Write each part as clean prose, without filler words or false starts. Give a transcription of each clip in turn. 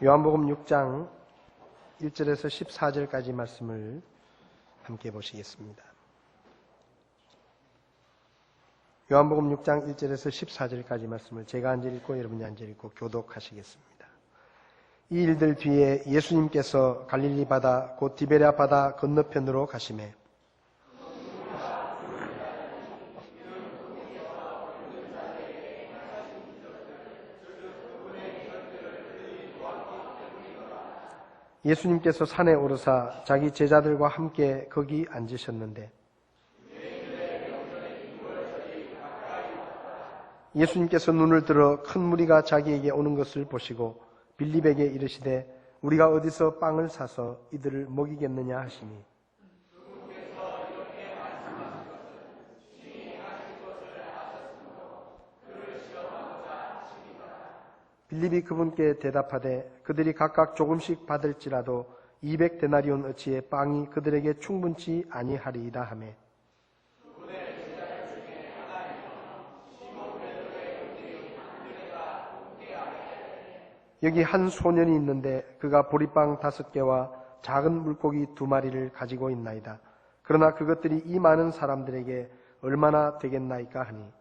요한복음 6장 1절에서 14절까지 말씀을 함께 보시겠습니다. 요한복음 6장 1절에서 14절까지 말씀을 제가 앉아 읽고 여러분이 앉아 읽고 교독하시겠습니다. 이 일들 뒤에 예수님께서 갈릴리 바다 곧 디베랴 바다 건너편으로 가시매 예수님께서 산에 오르사 자기 제자들과 함께 거기 앉으셨는데 예수님께서 눈을 들어 큰 무리가 자기에게 오는 것을 보시고 빌립에게 이르시되 우리가 어디서 빵을 사서 이들을 먹이겠느냐 하시니 빌립이 그분께 대답하되 그들이 각각 조금씩 받을지라도 200데나리온 어치의 빵이 그들에게 충분치 아니하리이다 하매 여기 한 소년이 있는데 그가 보리빵 5개와 작은 물고기 2마리를 가지고 있나이다. 그러나 그것들이 이 많은 사람들에게 얼마나 되겠나이까 하니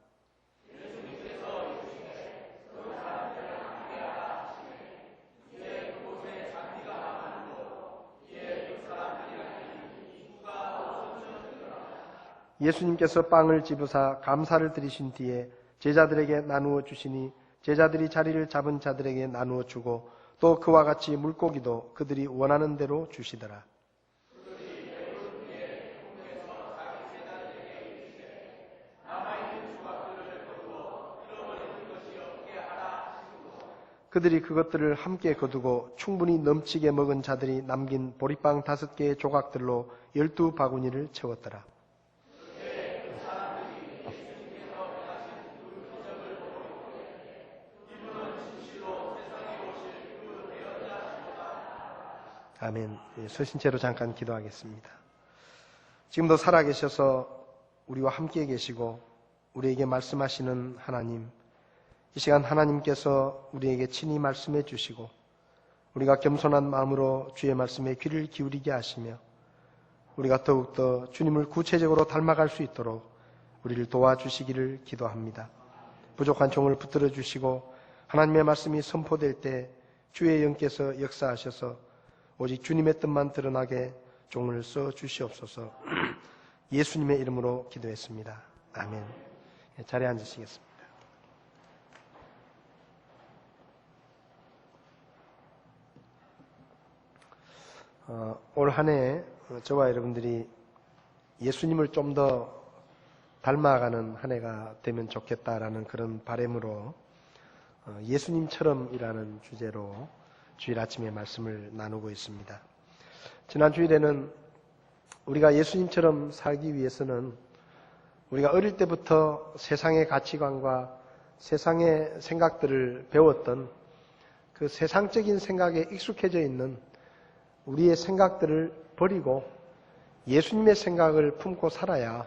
예수님께서 빵을 집으사 감사를 드리신 뒤에 제자들에게 나누어 주시니 제자들이 자리를 잡은 자들에게 나누어 주고 또 그와 같이 물고기도 그들이 원하는 대로 주시더라. 그들이 그것들을 함께 거두고 충분히 넘치게 먹은 자들이 남긴 보리빵 5개의 조각들로 12바구니를 채웠더라. 아멘. 서신 채로 잠깐 기도하겠습니다. 지금도 살아계셔서 우리와 함께 계시고 우리에게 말씀하시는 하나님, 이 시간 하나님께서 우리에게 친히 말씀해 주시고 우리가 겸손한 마음으로 주의 말씀에 귀를 기울이게 하시며 우리가 더욱더 주님을 구체적으로 닮아갈 수 있도록 우리를 도와주시기를 기도합니다. 부족한 종을 붙들어 주시고 하나님의 말씀이 선포될 때 주의 영께서 역사하셔서 오직 주님의 뜻만 드러나게 종을 써 주시옵소서. 예수님의 이름으로 기도했습니다. 아멘. 자리에 앉으시겠습니다. 올 한 해 저와 여러분들이 예수님을 좀 더 닮아가는 한 해가 되면 좋겠다라는 그런 바람으로 예수님처럼이라는 주제로 주일 아침에 말씀을 나누고 있습니다. 지난 주일에는 우리가 예수님처럼 살기 위해서는 우리가 어릴 때부터 세상의 가치관과 세상의 생각들을 배웠던 그 세상적인 생각에 익숙해져 있는 우리의 생각들을 버리고 예수님의 생각을 품고 살아야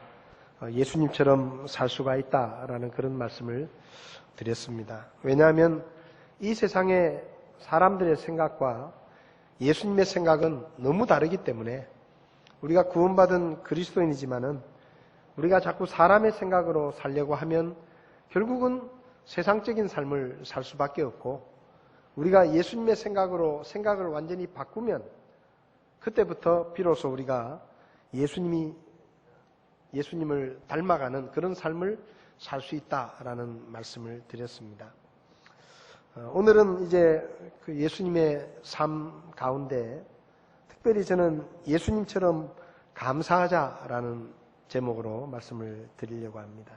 예수님처럼 살 수가 있다라는 그런 말씀을 드렸습니다. 왜냐하면 이 세상의 사람들의 생각과 예수님의 생각은 너무 다르기 때문에 우리가 구원받은 그리스도인이지만은 우리가 자꾸 사람의 생각으로 살려고 하면 결국은 세상적인 삶을 살 수밖에 없고 우리가 예수님의 생각으로 생각을 완전히 바꾸면 그때부터 비로소 우리가 예수님을 닮아가는 그런 삶을 살 수 있다라는 말씀을 드렸습니다. 오늘은 이제 그 예수님의 삶 가운데 특별히 저는 예수님처럼 감사하자라는 제목으로 말씀을 드리려고 합니다.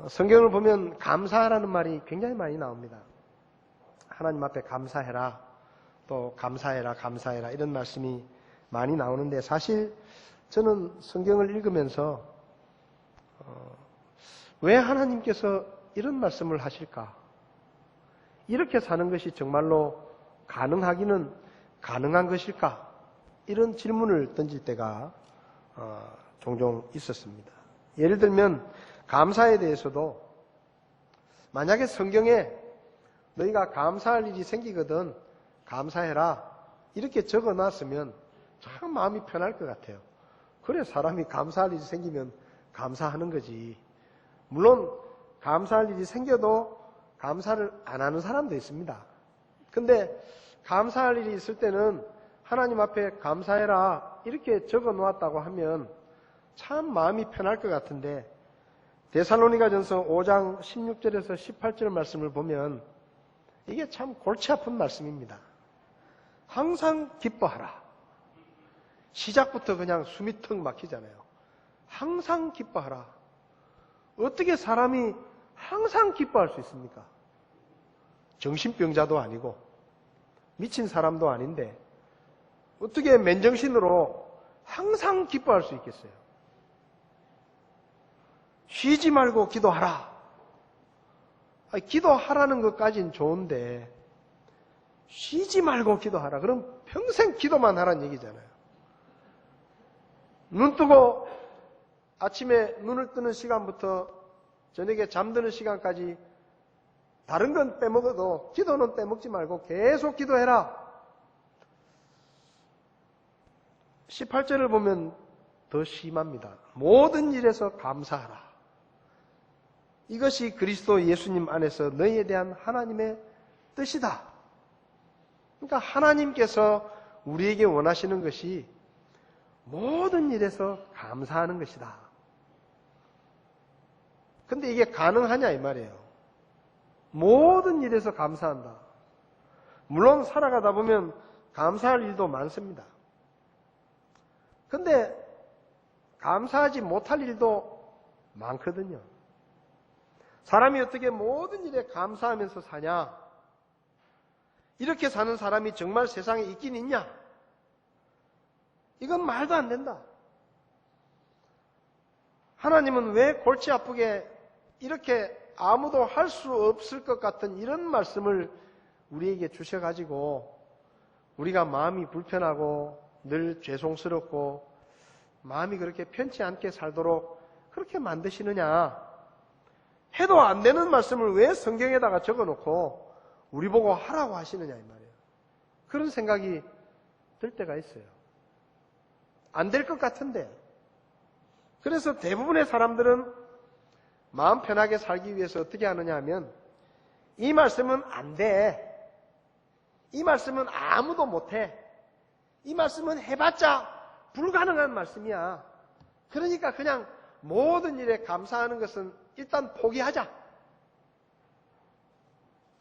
성경을 보면 감사라는 말이 굉장히 많이 나옵니다. 하나님 앞에 감사해라, 또 감사해라 이런 말씀이 많이 나오는데 사실 저는 성경을 읽으면서 왜 하나님께서 이런 말씀을 하실까? 이렇게 사는 것이 정말로 가능하기는 가능한 것일까? 이런 질문을 던질 때가 종종 있었습니다. 예를 들면 감사에 대해서도 만약에 성경에 너희가 감사할 일이 생기거든 감사해라. 이렇게 적어놨으면 참 마음이 편할 것 같아요. 그래 사람이 감사할 일이 생기면 감사하는 거지. 물론 감사할 일이 생겨도 감사를 안 하는 사람도 있습니다. 근데 감사할 일이 있을 때는 하나님 앞에 감사해라 이렇게 적어 놓았다고 하면 참 마음이 편할 것 같은데, 데살로니가전서 5장 16절에서 18절 말씀을 보면 이게 참 골치 아픈 말씀입니다. 항상 기뻐하라. 시작부터 그냥 숨이 턱 막히잖아요. 항상 기뻐하라. 어떻게 사람이 항상 기뻐할 수 있습니까? 정신병자도 아니고 미친 사람도 아닌데 어떻게 맨정신으로 항상 기뻐할 수 있겠어요? 쉬지 말고 기도하라. 기도하라는 것까지는 좋은데 쉬지 말고 기도하라. 그럼 평생 기도만 하라는 얘기잖아요. 눈 뜨고 아침에 눈을 뜨는 시간부터 저녁에 잠드는 시간까지 다른 건 빼먹어도 기도는 빼먹지 말고 계속 기도해라. 18절을 보면 더 심합니다. 모든 일에서 감사하라. 이것이 그리스도 예수님 안에서 너희에 대한 하나님의 뜻이다. 그러니까 하나님께서 우리에게 원하시는 것이 모든 일에서 감사하는 것이다. 근데 이게 가능하냐 이 말이에요. 모든 일에서 감사한다. 물론 살아가다 보면 감사할 일도 많습니다. 근데 감사하지 못할 일도 많거든요. 사람이 어떻게 모든 일에 감사하면서 사냐? 이렇게 사는 사람이 정말 세상에 있긴 있냐? 이건 말도 안 된다. 하나님은 왜 골치 아프게 이렇게 아무도 할 수 없을 것 같은 이런 말씀을 우리에게 주셔가지고 우리가 마음이 불편하고 늘 죄송스럽고 마음이 그렇게 편치 않게 살도록 그렇게 만드시느냐? 해도 안 되는 말씀을 왜 성경에다가 적어놓고 우리 보고 하라고 하시느냐 이 말이에요. 그런 생각이 들 때가 있어요. 안 될 것 같은데. 그래서 대부분의 사람들은 마음 편하게 살기 위해서 어떻게 하느냐 하면 이 말씀은 안 돼. 이 말씀은 아무도 못해. 이 말씀은 해봤자 불가능한 말씀이야. 그러니까 그냥 모든 일에 감사하는 것은 일단 포기하자.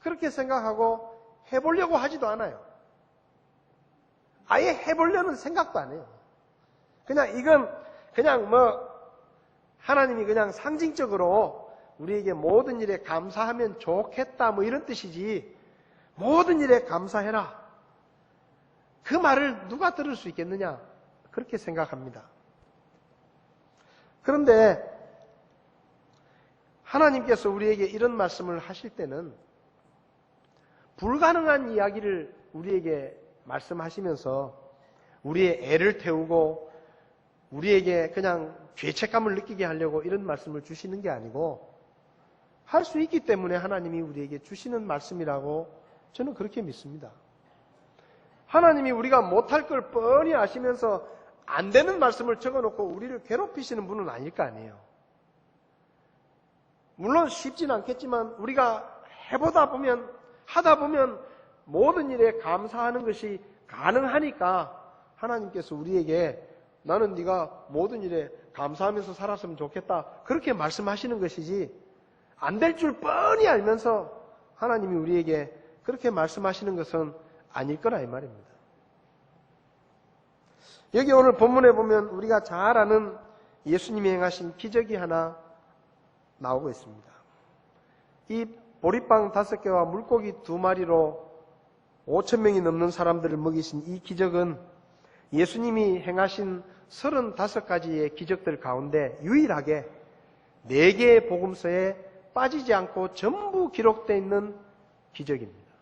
그렇게 생각하고 해보려고 하지도 않아요. 아예 해보려는 생각도 안 해요. 그냥 이건 그냥 하나님이 그냥 상징적으로 우리에게 모든 일에 감사하면 좋겠다 이런 뜻이지 모든 일에 감사해라. 그 말을 누가 들을 수 있겠느냐? 그렇게 생각합니다. 그런데 하나님께서 우리에게 이런 말씀을 하실 때는 불가능한 이야기를 우리에게 말씀하시면서 우리의 애를 태우고 우리에게 그냥 죄책감을 느끼게 하려고 이런 말씀을 주시는 게 아니고 할 수 있기 때문에 하나님이 우리에게 주시는 말씀이라고 저는 그렇게 믿습니다. 하나님이 우리가 못할 걸 뻔히 아시면서 안 되는 말씀을 적어놓고 우리를 괴롭히시는 분은 아닐 거 아니에요. 물론 쉽진 않겠지만 우리가 하다 보면 모든 일에 감사하는 것이 가능하니까 하나님께서 우리에게 나는 네가 모든 일에 감사하면서 살았으면 좋겠다 그렇게 말씀하시는 것이지 안 될 줄 뻔히 알면서 하나님이 우리에게 그렇게 말씀하시는 것은 아닐 거라 이 말입니다. 여기 오늘 본문에 보면 우리가 잘 아는 예수님이 행하신 기적이 하나 나오고 있습니다. 이 보리빵 5개와 물고기 2마리로 5,000명이 넘는 사람들을 먹이신 이 기적은 예수님이 행하신 35가지의 기적들 가운데 유일하게 4개의 복음서에 빠지지 않고 전부 기록되어 있는 기적입니다.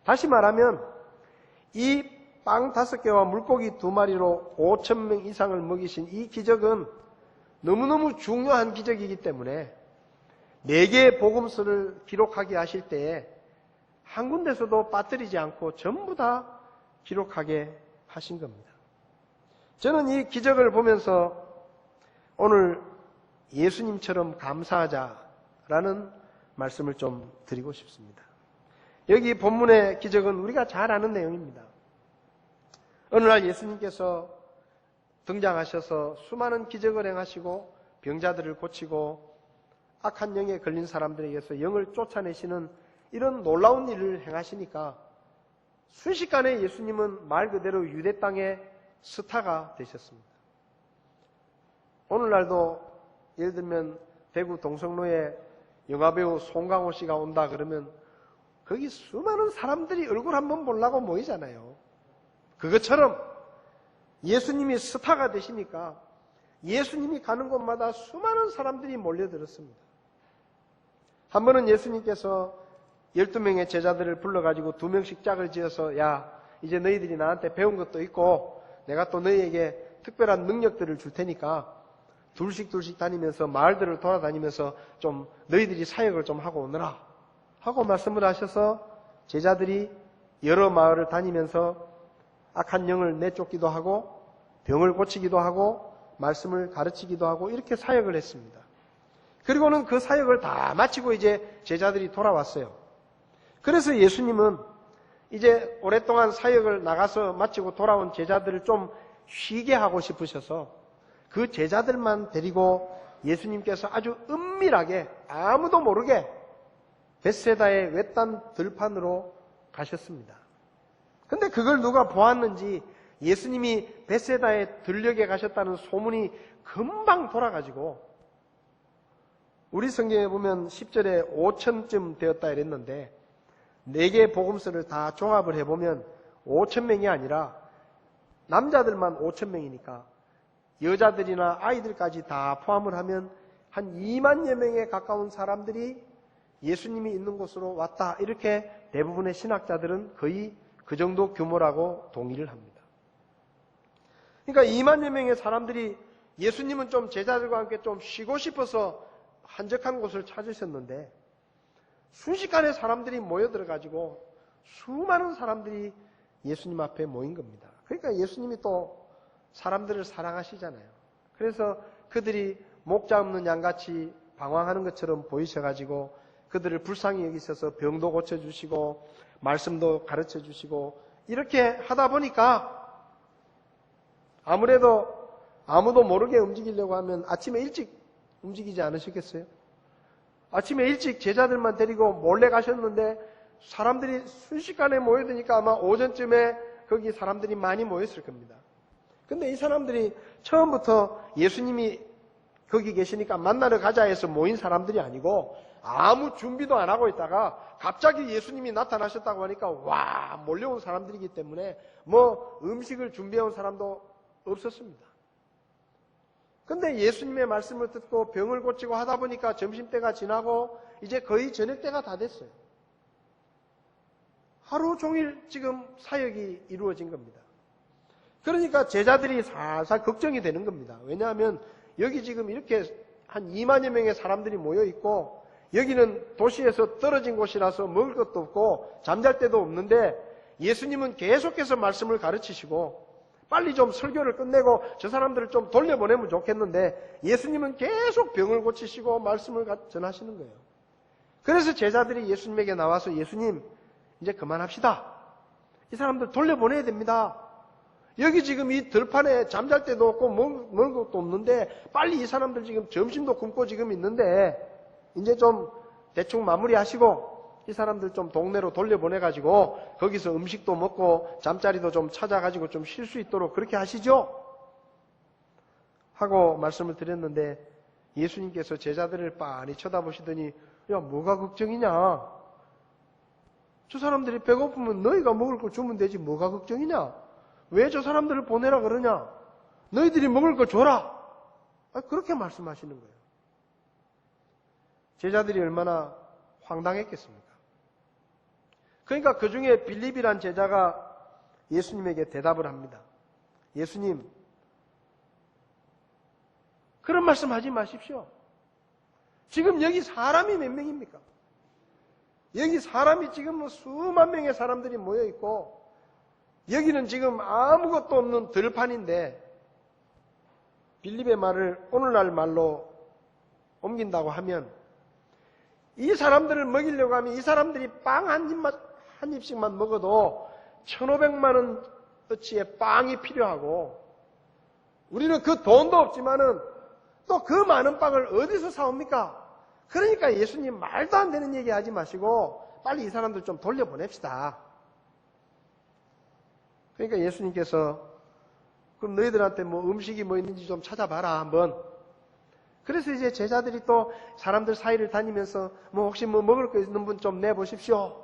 다시 말하면 이 빵 5개와 물고기 2마리로 5,000명 이상을 먹이신 이 기적은 너무너무 중요한 기적이기 때문에 4개의 복음서를 기록하게 하실 때에 한 군데서도 빠뜨리지 않고 전부 다 기록하게 하신 겁니다. 저는 이 기적을 보면서 오늘 예수님처럼 감사하자라는 말씀을 좀 드리고 싶습니다. 여기 본문의 기적은 우리가 잘 아는 내용입니다. 어느 날 예수님께서 등장하셔서 수많은 기적을 행하시고 병자들을 고치고 악한 영에 걸린 사람들에게서 영을 쫓아내시는 이런 놀라운 일을 행하시니까 순식간에 예수님은 말 그대로 유대 땅의 스타가 되셨습니다. 오늘날도 예를 들면 대구 동성로에 영화배우 송강호 씨가 온다 그러면 거기 수많은 사람들이 얼굴 한번 보려고 모이잖아요. 그것처럼 예수님이 스타가 되시니까 예수님이 가는 곳마다 수많은 사람들이 몰려들었습니다. 한 번은 예수님께서 12명의 제자들을 불러가지고 2명씩 짝을 지어서 야, 이제 너희들이 나한테 배운 것도 있고 내가 또 너희에게 특별한 능력들을 줄 테니까 둘씩 다니면서 마을들을 돌아다니면서 좀 너희들이 사역을 좀 하고 오너라 하고 말씀을 하셔서 제자들이 여러 마을을 다니면서 악한 영을 내쫓기도 하고 병을 고치기도 하고 말씀을 가르치기도 하고 이렇게 사역을 했습니다. 그리고는 그 사역을 다 마치고 이제 제자들이 돌아왔어요. 그래서 예수님은 이제 오랫동안 사역을 나가서 마치고 돌아온 제자들을 좀 쉬게 하고 싶으셔서 그 제자들만 데리고 예수님께서 아주 은밀하게 아무도 모르게 벳세다의 외딴 들판으로 가셨습니다. 근데 그걸 누가 보았는지 예수님이 벳세다의 들녘에 가셨다는 소문이 금방 돌아가지고 우리 성경에 보면 10절에 5천쯤 되었다 이랬는데 4개의 복음서를 다 종합을 해보면 5,000명이 아니라 남자들만 5,000명이니까 여자들이나 아이들까지 다 포함을 하면 한 2만여 명에 가까운 사람들이 예수님이 있는 곳으로 왔다. 이렇게 대부분의 신학자들은 거의 그 정도 규모라고 동의를 합니다. 그러니까 2만여 명의 사람들이 예수님은 좀 제자들과 함께 좀 쉬고 싶어서 한적한 곳을 찾으셨는데 순식간에 사람들이 모여들어가지고 수많은 사람들이 예수님 앞에 모인 겁니다. 그러니까 예수님이 또 사람들을 사랑하시잖아요. 그래서 그들이 목자 없는 양같이 방황하는 것처럼 보이셔가지고 그들을 불쌍히 여기셔서 병도 고쳐주시고 말씀도 가르쳐주시고 이렇게 하다 보니까 아무래도 아무도 모르게 움직이려고 하면 아침에 일찍 움직이지 않으셨겠어요? 아침에 일찍 제자들만 데리고 몰래 가셨는데 사람들이 순식간에 모여드니까 아마 오전쯤에 거기 사람들이 많이 모였을 겁니다. 근데 이 사람들이 처음부터 예수님이 거기 계시니까 만나러 가자 해서 모인 사람들이 아니고 아무 준비도 안 하고 있다가 갑자기 예수님이 나타나셨다고 하니까 와 몰려온 사람들이기 때문에 뭐 음식을 준비해온 사람도 없었습니다. 근데 예수님의 말씀을 듣고 병을 고치고 하다 보니까 점심때가 지나고 이제 거의 저녁때가 다 됐어요. 하루 종일 지금 사역이 이루어진 겁니다. 그러니까 제자들이 살살 걱정이 되는 겁니다. 왜냐하면 여기 지금 이렇게 한 2만여 명의 사람들이 모여 있고 여기는 도시에서 떨어진 곳이라서 먹을 것도 없고 잠잘 데도 없는데 예수님은 계속해서 말씀을 가르치시고 빨리 좀 설교를 끝내고 저 사람들을 좀 돌려보내면 좋겠는데 예수님은 계속 병을 고치시고 말씀을 전하시는 거예요. 그래서 제자들이 예수님에게 나와서 예수님 이제 그만합시다. 이 사람들 돌려보내야 됩니다. 여기 지금 이 들판에 잠잘 데도 없고 먹을 것도 없는데 빨리 이 사람들 지금 점심도 굶고 지금 있는데 이제 좀 대충 마무리하시고 이 사람들 좀 동네로 돌려보내가지고 거기서 음식도 먹고 잠자리도 좀 찾아가지고 좀 쉴 수 있도록 그렇게 하시죠? 하고 말씀을 드렸는데 예수님께서 제자들을 빤히 쳐다보시더니 야 뭐가 걱정이냐? 저 사람들이 배고프면 너희가 먹을 거 주면 되지 뭐가 걱정이냐? 왜 저 사람들을 보내라 그러냐? 너희들이 먹을 거 줘라. 그렇게 말씀하시는 거예요. 제자들이 얼마나 황당했겠습니까? 그러니까 그 중에 빌립이란 제자가 예수님에게 대답을 합니다. 예수님, 그런 말씀 하지 마십시오. 지금 여기 사람이 몇 명입니까? 여기 사람이 지금 뭐 수만 명의 사람들이 모여 있고 여기는 지금 아무것도 없는 들판인데 빌립의 말을 오늘날 말로 옮긴다고 하면 이 사람들을 먹이려고 하면 이 사람들이 빵 한 입씩만 먹어도 1,500만 원어치의 빵이 필요하고 우리는 그 돈도 없지만은 또 그 많은 빵을 어디서 사옵니까? 그러니까 예수님 말도 안 되는 얘기 하지 마시고 빨리 이 사람들 좀 돌려보냅시다. 그러니까 예수님께서 그럼 너희들한테 뭐 음식이 뭐 있는지 좀 찾아봐라 한번. 그래서 이제 제자들이 또 사람들 사이를 다니면서 뭐 혹시 뭐 먹을 거 있는 분 좀 내보십시오.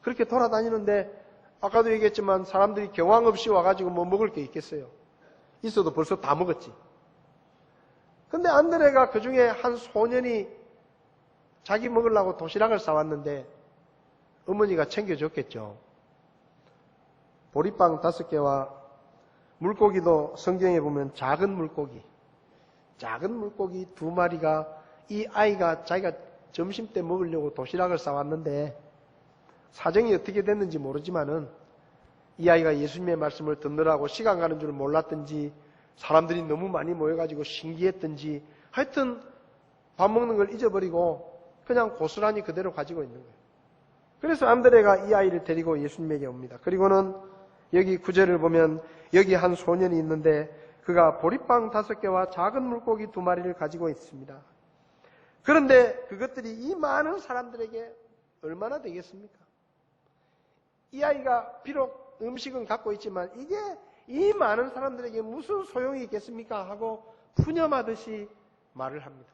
그렇게 돌아다니는데 아까도 얘기했지만 사람들이 경황 없이 와가지고 뭐 먹을 게 있겠어요. 있어도 벌써 다 먹었지. 근데 안드레가 그 중에 한 소년이 자기 먹으려고 도시락을 싸왔는데 어머니가 챙겨줬겠죠. 보리빵 5개와 물고기도 성경에 보면 작은 물고기 2마리가 이 아이가 자기가 점심 때 먹으려고 도시락을 싸왔는데 사정이 어떻게 됐는지 모르지만은 이 아이가 예수님의 말씀을 듣느라고 시간 가는 줄 몰랐든지 사람들이 너무 많이 모여가지고 신기했든지 하여튼 밥 먹는 걸 잊어버리고 그냥 고스란히 그대로 가지고 있는 거예요. 그래서 안드레가 이 아이를 데리고 예수님에게 옵니다. 그리고는 여기 9절을 보면 여기 한 소년이 있는데 그가 보리빵 5개와 작은 물고기 2마리를 가지고 있습니다. 그런데 그것들이 이 많은 사람들에게 얼마나 되겠습니까? 이 아이가 비록 음식은 갖고 있지만 이게 이 많은 사람들에게 무슨 소용이 있겠습니까? 하고 푸념하듯이 말을 합니다.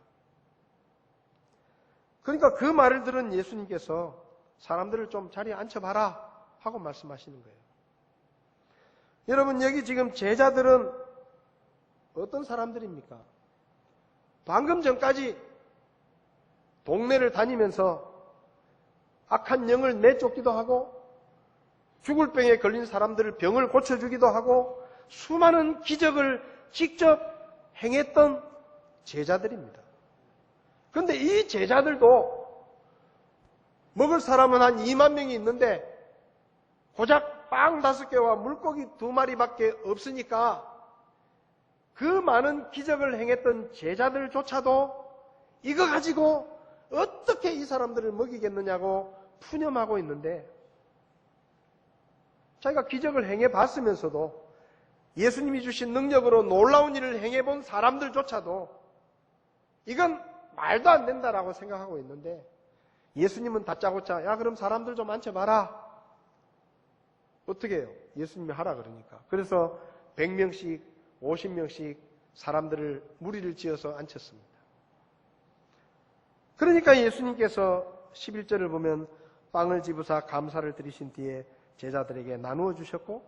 그러니까 그 말을 들은 예수님께서 사람들을 좀 자리에 앉혀봐라 하고 말씀하시는 거예요. 여러분 여기 지금 제자들은 어떤 사람들입니까? 방금 전까지 동네를 다니면서 악한 영을 내쫓기도 하고 죽을 병에 걸린 사람들을 병을 고쳐주기도 하고 수많은 기적을 직접 행했던 제자들입니다. 그런데 이 제자들도 먹을 사람은 한 2만 명이 있는데 고작 빵 5개와 물고기 2마리밖에 없으니까 그 많은 기적을 행했던 제자들조차도 이거 가지고 어떻게 이 사람들을 먹이겠느냐고 푸념하고 있는데 자기가 기적을 행해봤으면서도 예수님이 주신 능력으로 놀라운 일을 행해본 사람들조차도 이건 말도 안 된다라고 생각하고 있는데 예수님은 다짜고짜 야 그럼 사람들 좀 앉혀봐라. 어떻게 해요? 예수님이 하라 그러니까. 그래서 100명씩 50명씩 사람들을 무리를 지어서 앉혔습니다. 그러니까 예수님께서 11절을 보면 빵을 집으사 감사를 드리신 뒤에 제자들에게 나누어 주셨고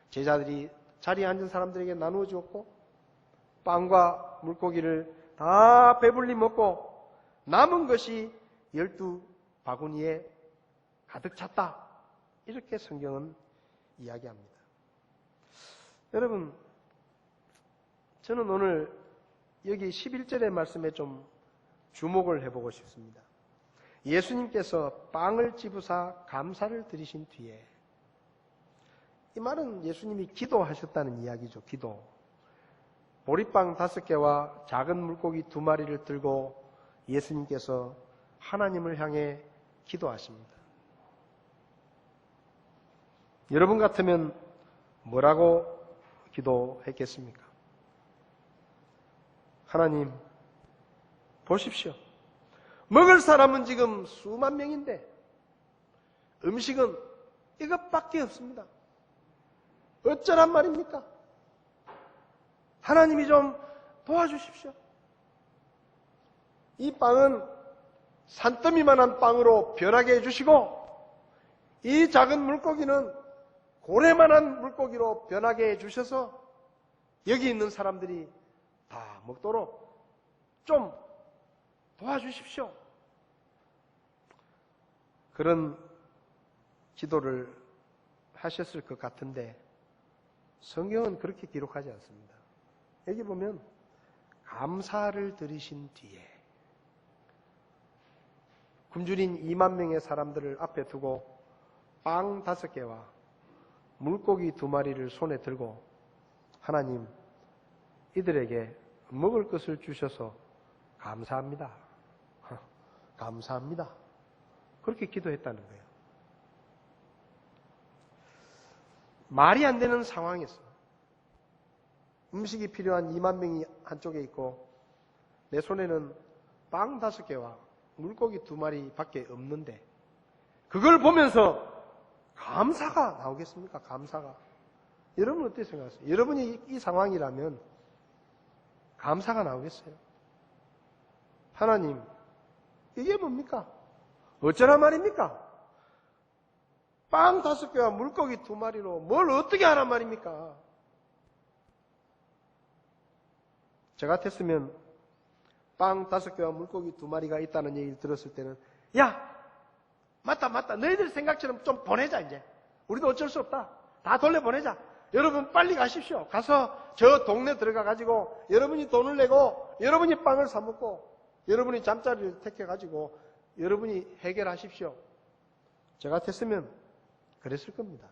제자들이 자리에 앉은 사람들에게 나누어 주었고 빵과 물고기를 다 배불리 먹고 남은 것이 12바구니에 가득 찼다. 이렇게 성경은 이야기합니다. 여러분 저는 오늘 여기 11절의 말씀에 좀 주목을 해보고 싶습니다. 예수님께서 빵을 집으사 감사를 드리신 뒤에 이 말은 예수님이 기도하셨다는 이야기죠. 기도. 보리빵 5개와 작은 물고기 2마리를 들고 예수님께서 하나님을 향해 기도하십니다. 여러분 같으면 뭐라고 기도했겠습니까? 하나님, 보십시오. 먹을 사람은 지금 수만 명인데 음식은 이것밖에 없습니다. 어쩌란 말입니까? 하나님이 좀 도와주십시오. 이 빵은 산더미만한 빵으로 변하게 해주시고 이 작은 물고기는 고래만한 물고기로 변하게 해주셔서 여기 있는 사람들이 다 먹도록 좀 도와주십시오. 그런 기도를 하셨을 것 같은데 성경은 그렇게 기록하지 않습니다. 여기 보면 감사를 드리신 뒤에 굶주린 2만 명의 사람들을 앞에 두고 빵 5개와 물고기 2마리를 손에 들고 하나님, 이들에게 먹을 것을 주셔서 감사합니다. 감사합니다. 그렇게 기도했다는 거예요. 말이 안 되는 상황에서 음식이 필요한 2만 명이 한쪽에 있고 내 손에는 빵 5개와 물고기 2마리 밖에 없는데 그걸 보면서 감사가 나오겠습니까? 감사가. 여러분 어떻게 생각하세요? 여러분이 이 상황이라면 감사가 나오겠어요? 하나님, 이게 뭡니까? 어쩌라 말입니까? 빵 5개와 물고기 2마리로 뭘 어떻게 하란 말입니까? 저 같았으면 빵 5개와 물고기 2마리가 있다는 얘기를 들었을 때는 야! 맞다. 너희들 생각처럼 좀 보내자 이제. 우리도 어쩔 수 없다. 다 돌려보내자. 여러분 빨리 가십시오. 가서 저 동네 들어가가지고 여러분이 돈을 내고 여러분이 빵을 사 먹고 여러분이 잠자리를 택해가지고 여러분이 해결하십시오. 저 같았으면 그랬을 겁니다.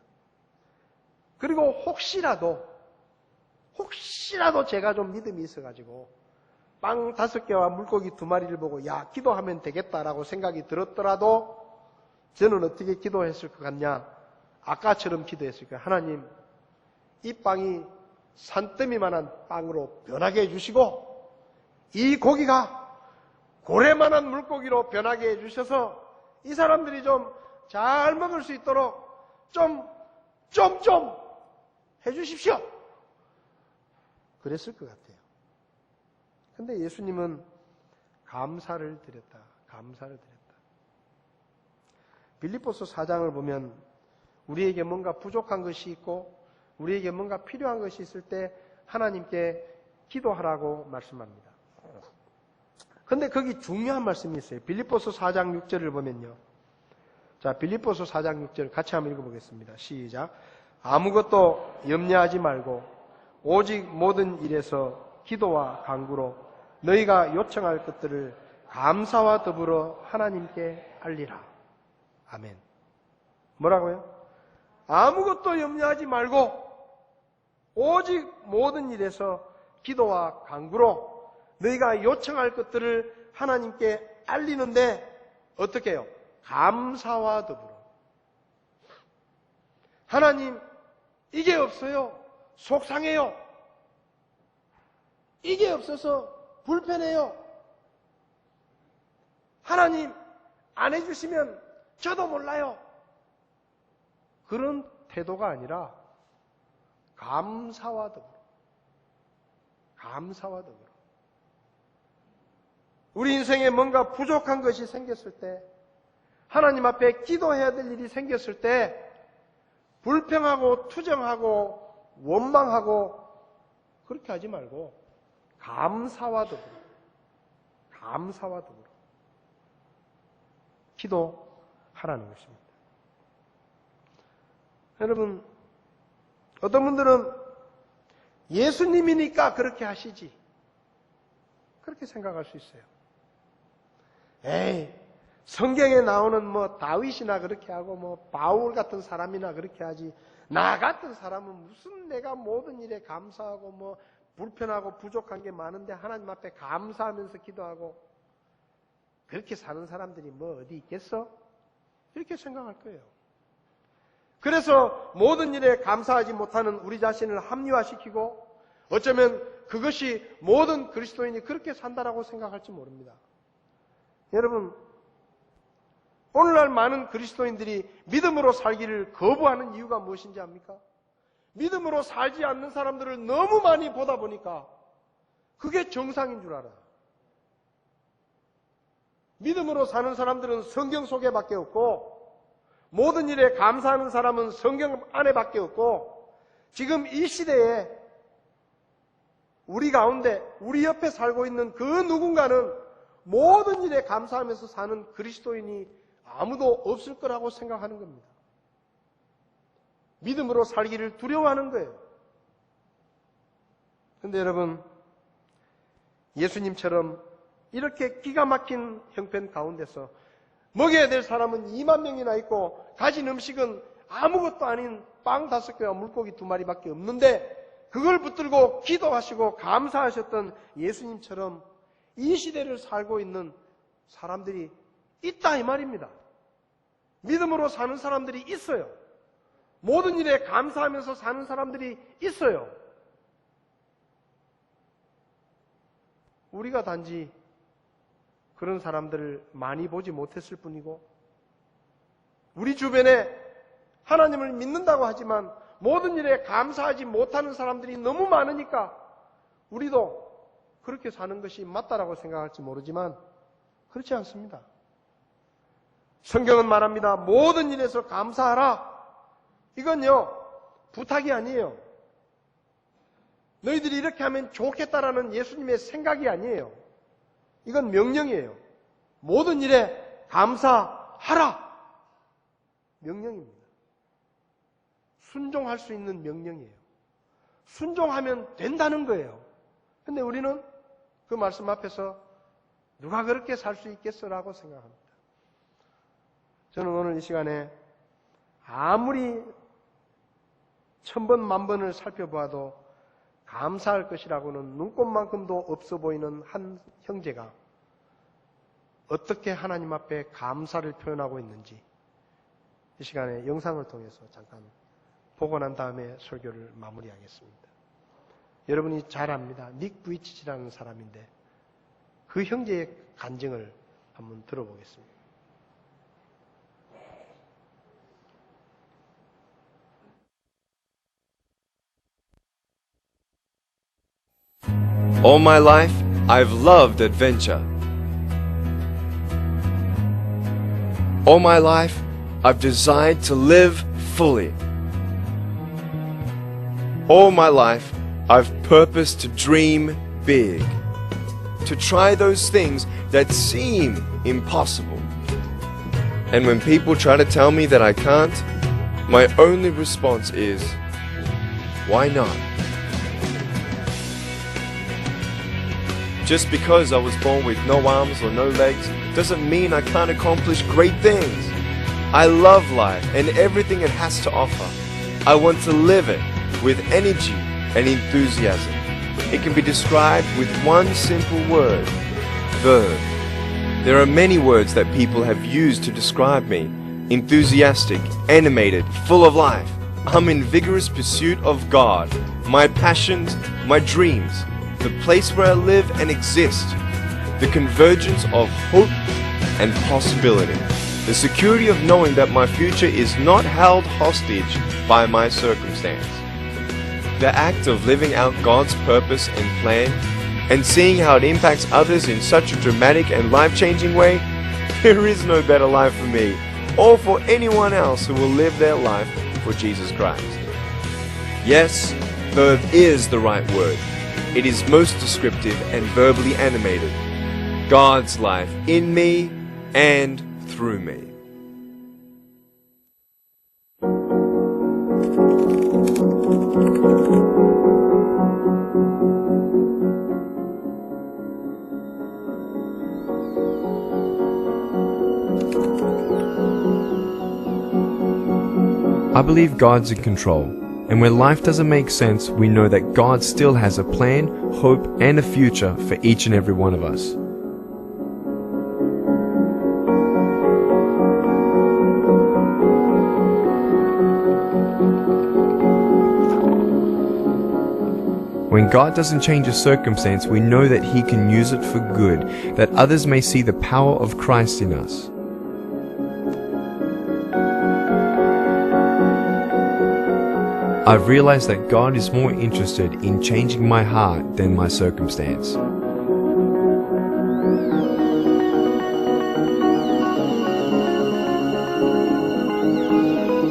그리고 혹시라도 제가 좀 믿음이 있어가지고 빵 5개와 물고기 2마리를 보고 야, 기도하면 되겠다라고 생각이 들었더라도 저는 어떻게 기도했을 것 같냐? 아까처럼 기도했을 거예요. 하나님, 이 빵이 산더미만한 빵으로 변하게 해주시고 이 고기가 고래만한 물고기로 변하게 해주셔서 이 사람들이 좀 잘 먹을 수 있도록 좀 해주십시오. 그랬을 것 같아요. 근데 예수님은 감사를 드렸다. 빌립보서 4장을 보면 우리에게 뭔가 부족한 것이 있고 우리에게 뭔가 필요한 것이 있을 때 하나님께 기도하라고 말씀합니다. 근데 거기 중요한 말씀이 있어요. 빌립보서 4장 6절을 보면요. 자, 빌립보서 4장 6절 같이 한번 읽어보겠습니다. 시작. 아무것도 염려하지 말고 오직 모든 일에서 기도와 간구로 너희가 요청할 것들을 감사와 더불어 하나님께 알리라. 아멘. 뭐라고요? 아무것도 염려하지 말고 오직 모든 일에서 기도와 간구로 너희가 요청할 것들을 하나님께 알리는데 어떻게 해요? 감사와 더불어. 하나님, 이게 없어요. 속상해요. 이게 없어서 불편해요. 하나님, 안 해주시면 저도 몰라요. 그런 태도가 아니라 감사와 더불어. 우리 인생에 뭔가 부족한 것이 생겼을 때, 하나님 앞에 기도해야 될 일이 생겼을 때, 불평하고 투정하고 원망하고 그렇게 하지 말고 감사와 더불어 기도하라는 것입니다. 여러분, 어떤 분들은 예수님이니까 그렇게 하시지 그렇게 생각할 수 있어요. 에이, 성경에 나오는 다윗이나 그렇게 하고 바울 같은 사람이나 그렇게 하지 나 같은 사람은 무슨 내가 모든 일에 감사하고 불편하고 부족한 게 많은데 하나님 앞에 감사하면서 기도하고 그렇게 사는 사람들이 어디 있겠어? 이렇게 생각할 거예요. 그래서 모든 일에 감사하지 못하는 우리 자신을 합리화시키고 어쩌면 그것이 모든 그리스도인이 그렇게 산다라고 생각할지 모릅니다. 여러분, 오늘날 많은 그리스도인들이 믿음으로 살기를 거부하는 이유가 무엇인지 압니까? 믿음으로 살지 않는 사람들을 너무 많이 보다 보니까 그게 정상인 줄 알아요. 믿음으로 사는 사람들은 성경 속에밖에 없고 모든 일에 감사하는 사람은 성경 안에밖에 없고 지금 이 시대에 우리 가운데 우리 옆에 살고 있는 그 누군가는 모든 일에 감사하면서 사는 그리스도인이 아무도 없을 거라고 생각하는 겁니다. 믿음으로 살기를 두려워하는 거예요. 그런데 여러분, 예수님처럼 이렇게 기가 막힌 형편 가운데서 먹여야 될 사람은 2만 명이나 있고 가진 음식은 아무것도 아닌 빵 5개와 물고기 2마리밖에 없는데 그걸 붙들고 기도하시고 감사하셨던 예수님처럼 이 시대를 살고 있는 사람들이 있다 이 말입니다. 믿음으로 사는 사람들이 있어요. 모든 일에 감사하면서 사는 사람들이 있어요. 우리가 단지 그런 사람들을 많이 보지 못했을 뿐이고 우리 주변에 하나님을 믿는다고 하지만 모든 일에 감사하지 못하는 사람들이 너무 많으니까 우리도 그렇게 사는 것이 맞다라고 생각할지 모르지만 그렇지 않습니다. 성경은 말합니다. 모든 일에서 감사하라. 이건요, 부탁이 아니에요. 너희들이 이렇게 하면 좋겠다라는 예수님의 생각이 아니에요. 이건 명령이에요. 모든 일에 감사하라. 명령입니다. 순종할 수 있는 명령이에요. 순종하면 된다는 거예요. 근데 우리는 그 말씀 앞에서 누가 그렇게 살 수 있겠어라고 생각합니다. 저는 오늘 이 시간에 아무리 1000번 만번을 살펴봐도 감사할 것이라고는 눈꼽만큼도 없어 보이는 한 형제가 어떻게 하나님 앞에 감사를 표현하고 있는지 이 시간에 영상을 통해서 잠깐 보고 난 다음에 설교를 마무리하겠습니다. 여러분이 잘 압니다. 닉 부이치치라는 사람인데 그 형제의 간증을 한번 들어보겠습니다. All my life, I've loved adventure. All my life, I've desired to live fully. All my life, I've purposed to dream big, to try those things that seem impossible. And when people try to tell me that I can't, my only response is, why not? Just because I was born with no arms or no legs doesn't mean I can't accomplish great things. I love life and everything it has to offer. I want to live it with energy and enthusiasm. It can be described with one simple word: verve. There are many words that people have used to describe me: enthusiastic, animated, full of life. I'm in vigorous pursuit of God, my passions, my dreams, the place where I live and exist, the convergence of hope and possibility, the security of knowing that my future is not held hostage by my circumstance. The act of living out God's purpose and plan and seeing how it impacts others in such a dramatic and life-changing way, there is no better life for me or for anyone else who will live their life for Jesus Christ. Yes, verve is the right word. It is most descriptive and verbally animated. God's life in me and through me. I believe God's in control. And when life doesn't make sense, we know that God still has a plan, hope, and a future for each and every one of us. When God doesn't change a circumstance, we know that He can use it for good, that others may see the power of Christ in us. I've realized that God is more interested in changing my heart than my circumstance.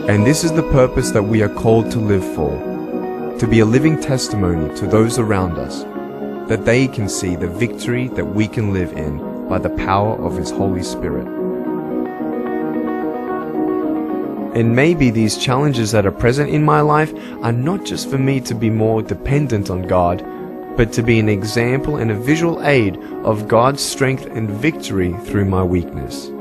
And this is the purpose that we are called to live for, to be a living testimony to those around us, that they can see the victory that we can live in by the power of His Holy Spirit. And maybe these challenges that are present in my life are not just for me to be more dependent on God, but to be an example and a visual aid of God's strength and victory through my weakness.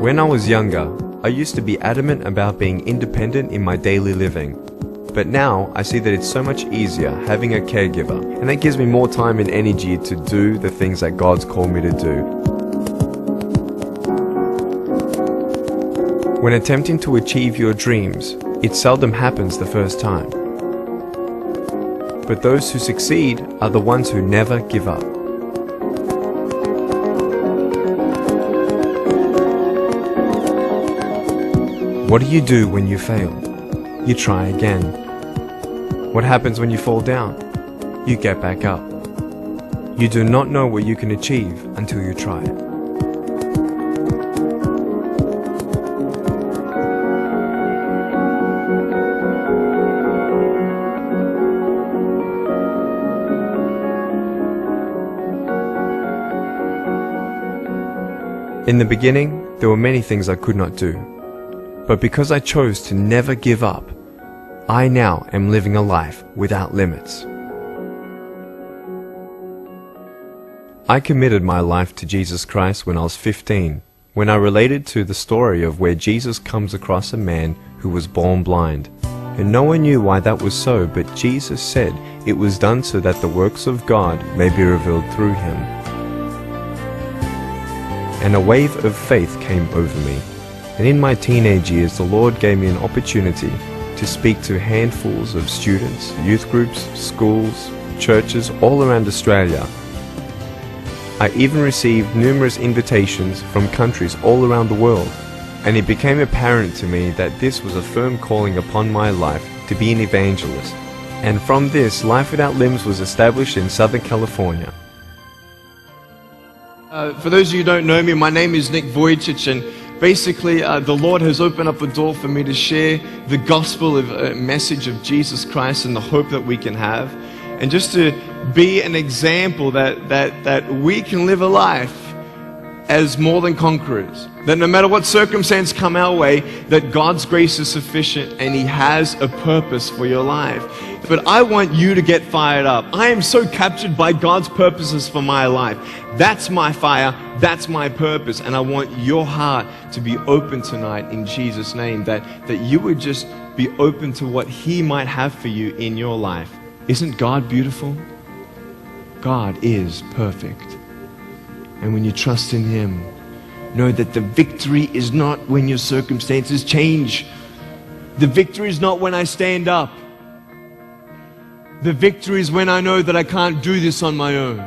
When I was younger, I used to be adamant about being independent in my daily living. But now I see that it's so much easier having a caregiver, and that gives me more time and energy to do the things that God's called me to do. When attempting to achieve your dreams, it seldom happens the first time. But those who succeed are the ones who never give up. What do you do when you fail? You try again. What happens when you fall down? You get back up. You do not know what you can achieve until you try it. In the beginning, there were many things I could not do. But because I chose to never give up, I now am living a life without limits. I committed my life to Jesus Christ when I was 15, when I related to the story of where Jesus comes across a man who was born blind. And no one knew why that was so, but Jesus said it was done so that the works of God may be revealed through him. And a wave of faith came over me. And in my teenage years, the Lord gave me an opportunity to speak to handfuls of students, youth groups, schools, churches all around Australia. I even received numerous invitations from countries all around the world, and it became apparent to me that this was a firm calling upon my life to be an evangelist. And from this, Life Without Limbs was established in Southern California. For those of you who don't know me, my name is Nick Vujicic, and basically, the Lord has opened up a door for me to share the gospel of message of Jesus Christ and the hope that we can have, and just to be an example that we can live a life as more than conquerors. That no matter what circumstance come our way, that God's grace is sufficient and He has a purpose for your life. But I want you to get fired up. I am so captured by God's purposes for my life. That's my fire, that's my purpose, and I want your heart to be open tonight in Jesus' name, that you would just be open to what He might have for you in your life. Isn't God beautiful? God is perfect. And when you trust in Him, know that the victory is not when your circumstances change. The victory is not when I stand up. The victory is when I know that I can't do this on my own.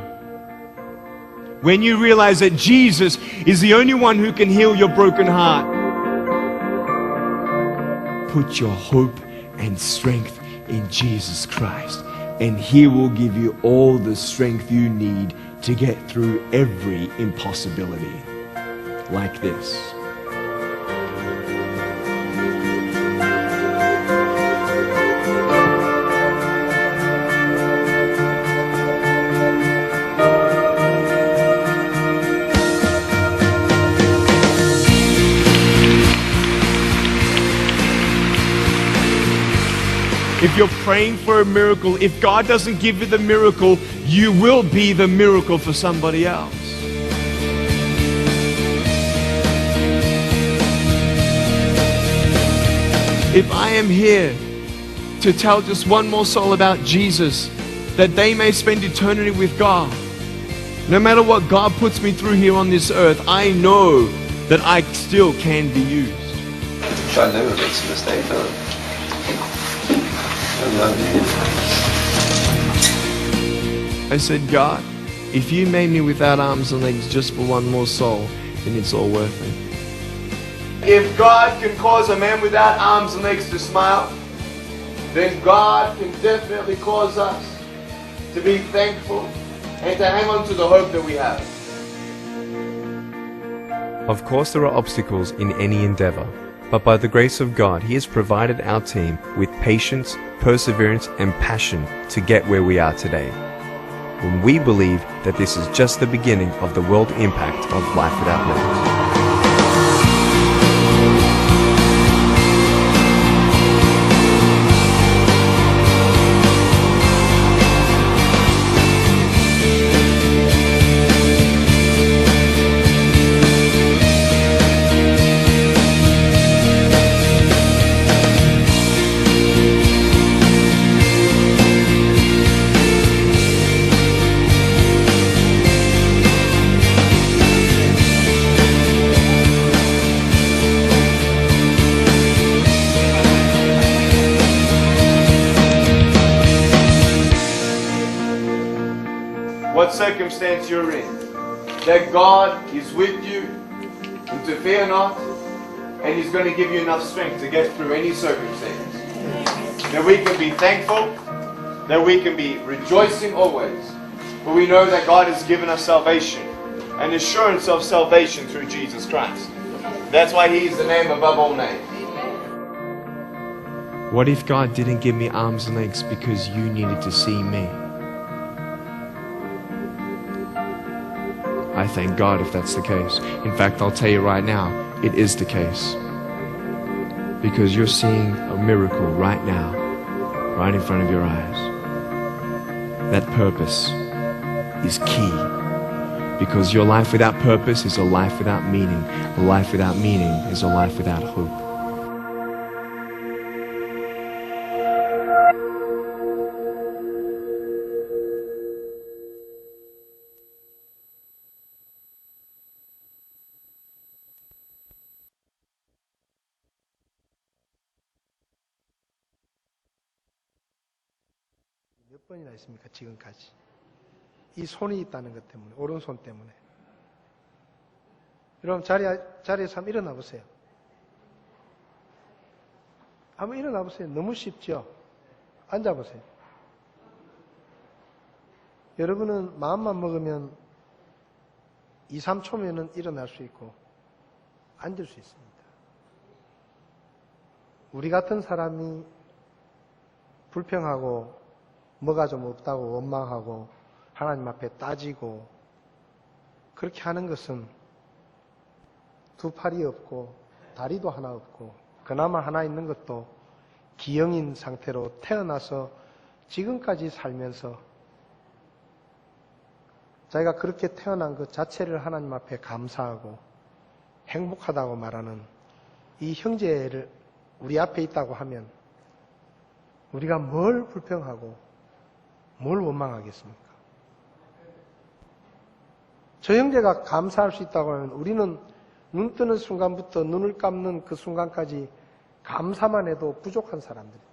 When you realize that Jesus is the only one who can heal your broken heart. Put your hope and strength in Jesus Christ, and He will give you all the strength you need to get through every impossibility. Like this. If you're praying for a miracle, if God doesn't give you the miracle, you will be the miracle for somebody else. If I am here to tell just one more soul about Jesus, that they may spend eternity with God, no matter what God puts me through here on this earth, I know that I still can be used. Try never makes a mistake, huh? I said, God, if you made me without arms and legs just for one more soul, then it's all worth it. If God can cause a man without arms and legs to smile, then God can definitely cause us to be thankful and to hang on to the hope that we have. Of course, there are obstacles in any endeavor, but by the grace of God, He has provided our team with patience, perseverance, and passion to get where we are today. When we believe that this is just the beginning of the world impact of Life Without Limbs. what circumstance you're in, that God is with you and to fear not, and He's going to give you enough strength to get through any circumstance. That we can be thankful, that we can be rejoicing always, for we know that God has given us salvation, an assurance of salvation through Jesus Christ. That's why He is the name above all names. What if God didn't give me arms and legs because you needed to see me? I thank God if that's the case. In fact, I'll tell you right now, it is the case. Because you're seeing a miracle right now, right in front of your eyes. That purpose is key. Because your life without purpose is a life without meaning. A life without meaning is a life without hope. 몇 번이나 있습니까? 지금까지. 이 손이 있다는 것 때문에, 오른손 때문에. 여러분 자리에서 한번 일어나 보세요. 한번 일어나 보세요. 너무 쉽죠? 앉아 보세요. 여러분은 마음만 먹으면 2, 3초면은 일어날 수 있고 앉을 수 있습니다. 우리 같은 사람이 불평하고 뭐가 좀 없다고 원망하고 하나님 앞에 따지고 그렇게 하는 것은 두 팔이 없고 다리도 하나 없고 그나마 하나 있는 것도 기형인 상태로 태어나서 지금까지 살면서 자기가 그렇게 태어난 것 자체를 하나님 앞에 감사하고 행복하다고 말하는 이 형제를 우리 앞에 있다고 하면 우리가 뭘 불평하고 뭘 원망하겠습니까? 저 형제가 감사할 수 있다고 하면 우리는 눈 뜨는 순간부터 눈을 감는 그 순간까지 감사만 해도 부족한 사람들이에요.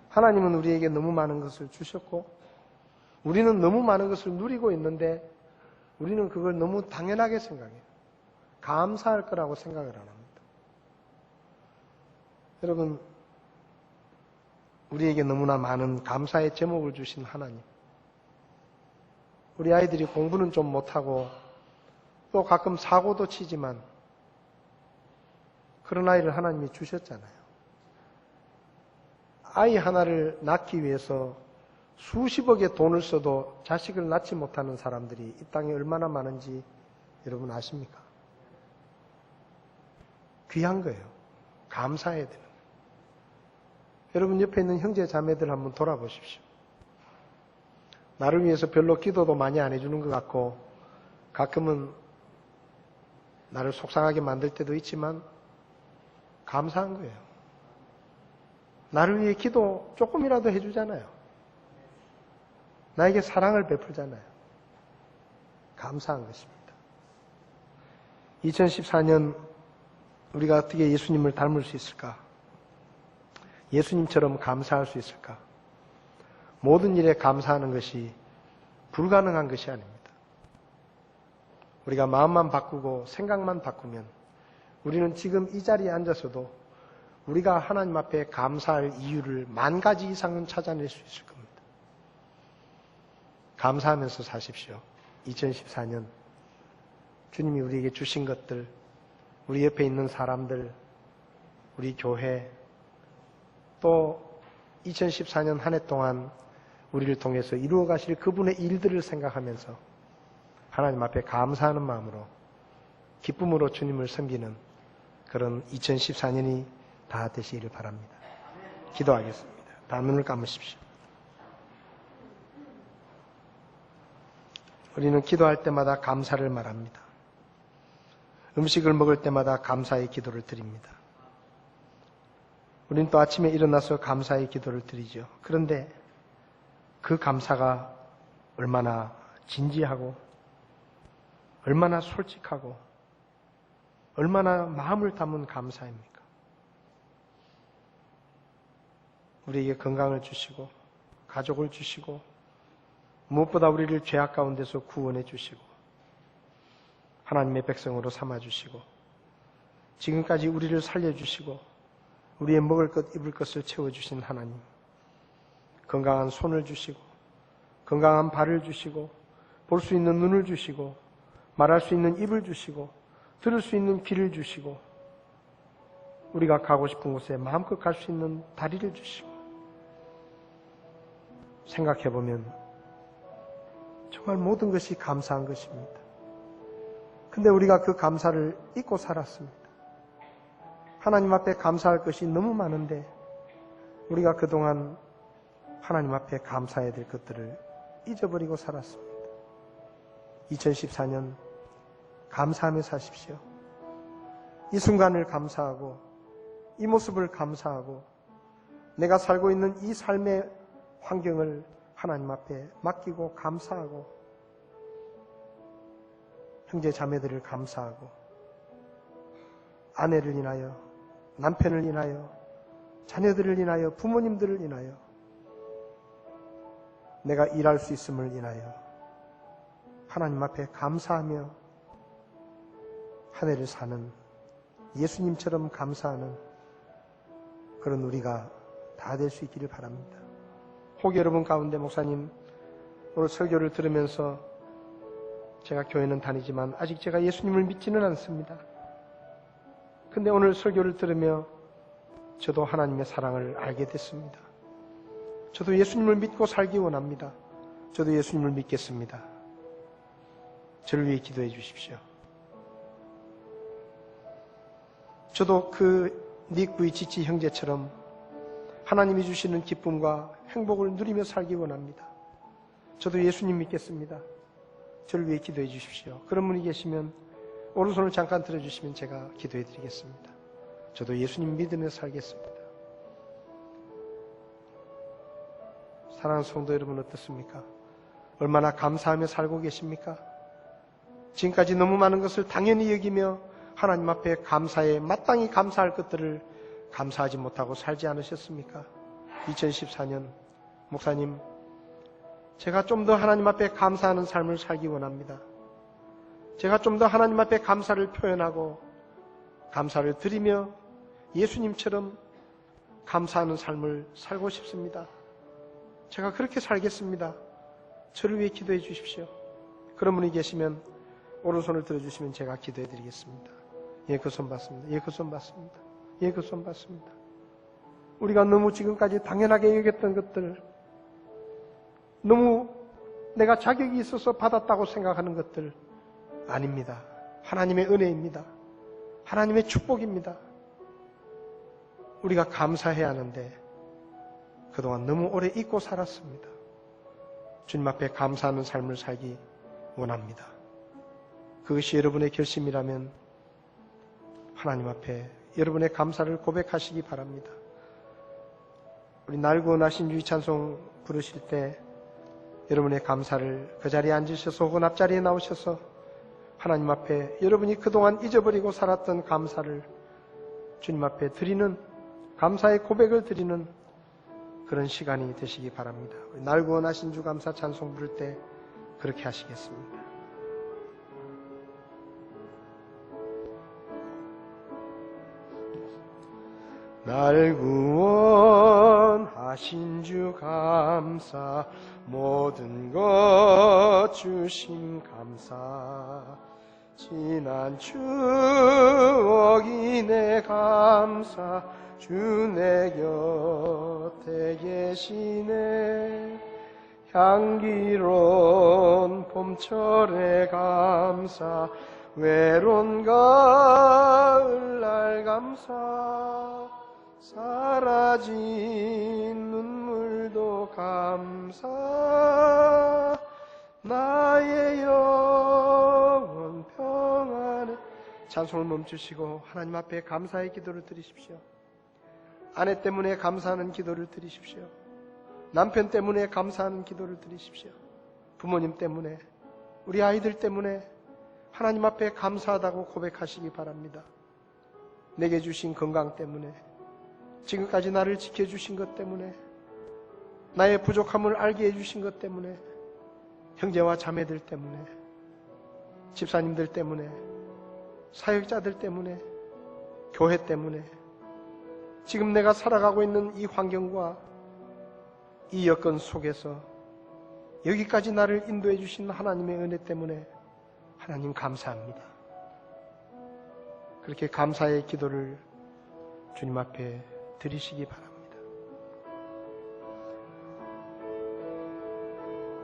하나님은 우리에게 너무 많은 것을 주셨고 우리는 너무 많은 것을 누리고 있는데 우리는 그걸 너무 당연하게 생각해요. 감사할 거라고 생각을 안 합니다. 여러분, 우리에게 너무나 많은 감사의 제목을 주신 하나님. 우리 아이들이 공부는 좀 못하고 또 가끔 사고도 치지만 그런 아이를 하나님이 주셨잖아요. 아이 하나를 낳기 위해서 수십억의 돈을 써도 자식을 낳지 못하는 사람들이 이 땅에 얼마나 많은지 여러분 아십니까? 귀한 거예요. 감사해야 되는 거예요. 여러분 옆에 있는 형제 자매들 한번 돌아보십시오. 나를 위해서 별로 기도도 많이 안 해주는 것 같고 가끔은 나를 속상하게 만들 때도 있지만 감사한 거예요. 나를 위해 기도 조금이라도 해주잖아요. 나에게 사랑을 베풀잖아요. 감사한 것입니다. 2014년 우리가 어떻게 예수님을 닮을 수 있을까? 예수님처럼 감사할 수 있을까? 모든 일에 감사하는 것이 불가능한 것이 아닙니다. 우리가 마음만 바꾸고 생각만 바꾸면 우리는 지금 이 자리에 앉아서도 우리가 하나님 앞에 감사할 이유를 10,000가지 이상은 찾아낼 수 있을 겁니다. 감사하면서 사십시오. 2014년 주님이 우리에게 주신 것들, 우리 옆에 있는 사람들, 우리 교회, 또 2014년 한 해 동안 우리를 통해서 이루어 가실 그분의 일들을 생각하면서 하나님 앞에 감사하는 마음으로 기쁨으로 주님을 섬기는 그런 2014년이 다 되시기를 바랍니다. 기도하겠습니다. 다 눈을 감으십시오. 우리는 기도할 때마다 감사를 말합니다. 음식을 먹을 때마다 감사의 기도를 드립니다. 우리는 또 아침에 일어나서 감사의 기도를 드리죠. 그런데 그 감사가 얼마나 진지하고 얼마나 솔직하고 얼마나 마음을 담은 감사입니까? 우리에게 건강을 주시고 가족을 주시고 무엇보다 우리를 죄악 가운데서 구원해 주시고 하나님의 백성으로 삼아 주시고 지금까지 우리를 살려 주시고 우리의 먹을 것 입을 것을 채워 주신 하나님, 건강한 손을 주시고 건강한 발을 주시고 볼 수 있는 눈을 주시고 말할 수 있는 입을 주시고 들을 수 있는 귀를 주시고 우리가 가고 싶은 곳에 마음껏 갈 수 있는 다리를 주시고 생각해보면 정말 모든 것이 감사한 것입니다. 근데 우리가 그 감사를 잊고 살았습니다. 하나님 앞에 감사할 것이 너무 많은데 우리가 그동안 하나님 앞에 감사해야 될 것들을 잊어버리고 살았습니다. 2014년 감사하며 사십시오. 이 순간을 감사하고 이 모습을 감사하고 내가 살고 있는 이 삶의 환경을 하나님 앞에 맡기고 감사하고 형제 자매들을 감사하고 아내를 인하여 남편을 인하여 자녀들을 인하여 부모님들을 인하여 내가 일할 수 있음을 인하여 하나님 앞에 감사하며 한 해를 사는 예수님처럼 감사하는 그런 우리가 다 될 수 있기를 바랍니다. 혹 여러분 가운데 목사님 오늘 설교를 들으면서 제가 교회는 다니지만 아직 제가 예수님을 믿지는 않습니다. 근데 오늘 설교를 들으며 저도 하나님의 사랑을 알게 됐습니다. 저도 예수님을 믿고 살기 원합니다. 저도 예수님을 믿겠습니다. 저를 위해 기도해 주십시오. 저도 그 니꾸이 지치 형제처럼 하나님이 주시는 기쁨과 행복을 누리며 살기 원합니다. 저도 예수님 믿겠습니다. 저를 위해 기도해 주십시오. 그런 분이 계시면 오른손을 잠깐 들어주시면 제가 기도해 드리겠습니다. 저도 예수님 믿으며 살겠습니다. 사랑하는 성도 여러분 어떻습니까? 얼마나 감사하며 살고 계십니까? 지금까지 너무 많은 것을 당연히 여기며 하나님 앞에 감사에 마땅히 감사할 것들을 감사하지 못하고 살지 않으셨습니까? 2014년 목사님, 제가 좀 더 하나님 앞에 감사하는 삶을 살기 원합니다. 제가 좀 더 하나님 앞에 감사를 표현하고 감사를 드리며 예수님처럼 감사하는 삶을 살고 싶습니다. 제가 그렇게 살겠습니다. 저를 위해 기도해 주십시오. 그런 분이 계시면 오른손을 들어주시면 제가 기도해 드리겠습니다. 예, 그 손 받습니다. 예, 그 손 받습니다. 예, 그 손 받습니다. 우리가 너무 지금까지 당연하게 여겼던 것들, 너무 내가 자격이 있어서 받았다고 생각하는 것들 아닙니다. 하나님의 은혜입니다. 하나님의 축복입니다. 우리가 감사해야 하는데 그동안 너무 오래 잊고 살았습니다. 주님 앞에 감사하는 삶을 살기 원합니다. 그것이 여러분의 결심이라면 하나님 앞에 여러분의 감사를 고백하시기 바랍니다. 우리 날고 나신 주의 찬송 부르실 때 여러분의 감사를 그 자리에 앉으셔서 혹은 앞자리에 나오셔서 하나님 앞에 여러분이 그동안 잊어버리고 살았던 감사를 주님 앞에 드리는, 감사의 고백을 드리는 그런 시간이 되시기 바랍니다. 우리 날고 나신 주 감사 찬송 부를 때 그렇게 하시겠습니다. 날 구원하신 주 감사, 모든 것 주심 감사, 지난 추억이 내 감사, 주 내 곁에 계시네. 향기로운 봄철의 감사, 외로운 가을날 감사, 사라진 눈물도 감사, 나의 영혼 평안에. 찬송을 멈추시고 하나님 앞에 감사의 기도를 드리십시오. 아내 때문에 감사하는 기도를 드리십시오. 남편 때문에 감사하는 기도를 드리십시오. 부모님 때문에, 우리 아이들 때문에 하나님 앞에 감사하다고 고백하시기 바랍니다. 내게 주신 건강 때문에, 지금까지 나를 지켜주신 것 때문에, 나의 부족함을 알게 해주신 것 때문에 형제와 자매들 때문에, 집사님들 때문에, 사역자들 때문에, 교회 때문에, 지금 내가 살아가고 있는 이 환경과 이 여건 속에서 여기까지 나를 인도해 주신 하나님의 은혜 때문에 하나님 감사합니다. 그렇게 감사의 기도를 주님 앞에 드리시기 바랍니다.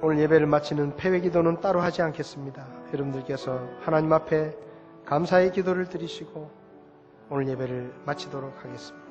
오늘 예배를 마치는 폐회 기도는 따로 하지 않겠습니다. 여러분들께서 하나님 앞에 감사의 기도를 드리시고 오늘 예배를 마치도록 하겠습니다.